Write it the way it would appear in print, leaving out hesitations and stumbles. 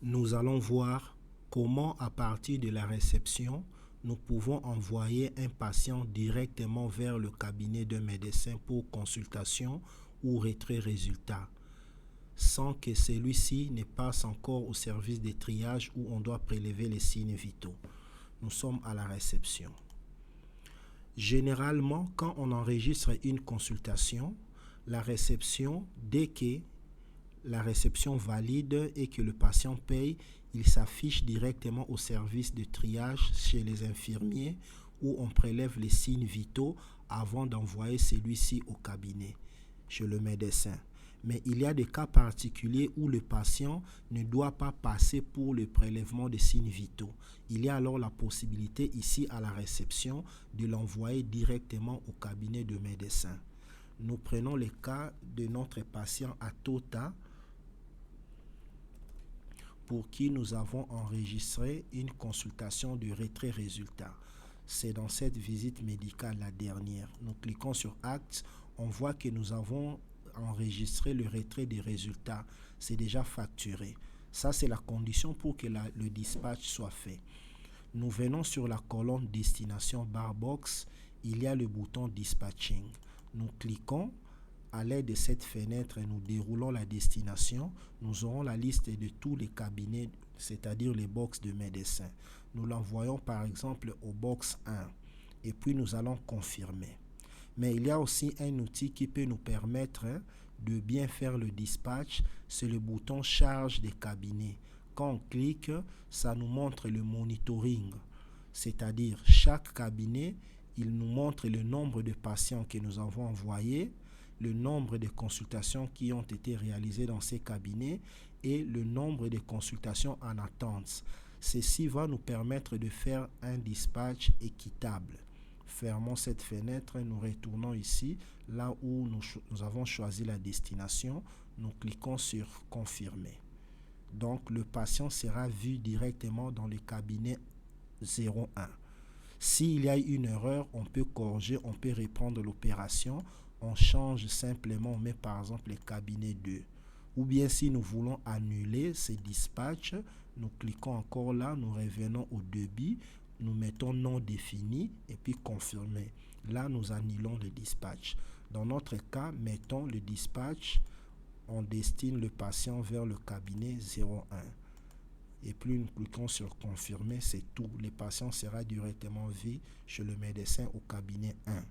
Nous allons voir comment, à partir de la réception, nous pouvons envoyer un patient directement vers le cabinet d'un médecin pour consultation ou retrait résultat, sans que celui-ci ne passe encore au service de triage où on doit prélever les signes vitaux. Nous sommes à la réception. Généralement, quand on enregistre une consultation, la réception, dès que la réception valide et que le patient paye, il s'affiche directement au service de triage chez les infirmiers où on prélève les signes vitaux avant d'envoyer celui-ci au cabinet, chez le médecin. Mais il y a des cas particuliers où le patient ne doit pas passer pour le prélèvement des signes vitaux. Il y a alors la possibilité ici à la réception de l'envoyer directement au cabinet de médecin. Nous prenons le cas de notre patient Atota, pour qui nous avons enregistré une consultation de retrait résultat. C'est dans cette visite médicale, la dernière. Nous cliquons sur Actes, on voit que nous avons enregistré le retrait des résultats. C'est déjà facturé. Ça, c'est la condition pour que le dispatch soit fait. Nous venons sur la colonne Destination Barbox, il y a le bouton Dispatching. Nous cliquons. À l'aide de cette fenêtre, nous déroulons la destination. Nous aurons la liste de tous les cabinets, c'est-à-dire les box de médecins. Nous l'envoyons par exemple au box 1 et puis nous allons confirmer. Mais il y a aussi un outil qui peut nous permettre de bien faire le dispatch. C'est le bouton Charge des cabinets. Quand on clique, ça nous montre le monitoring, c'est-à-dire chaque cabinet, il nous montre le nombre de patients que nous avons envoyés, le nombre de consultations qui ont été réalisées dans ces cabinets et le nombre de consultations en attente. Ceci va nous permettre de faire un dispatch équitable. Fermons cette fenêtre, nous retournons ici, là où nous avons choisi la destination. Nous cliquons sur Confirmer. Donc le patient sera vu directement dans le cabinet 01. S'il y a une erreur, on peut corriger, on peut reprendre l'opération. On change simplement, on met par exemple le cabinet 2. Ou bien si nous voulons annuler ces dispatchs, nous cliquons encore là, nous revenons au débit, nous mettons non défini et puis confirmer. Là, nous annulons le dispatch. Dans notre cas, mettons le dispatch, on destine le patient vers le cabinet 01. Et puis nous cliquons sur confirmer, c'est tout. Le patient sera directement vu chez le médecin au cabinet 1.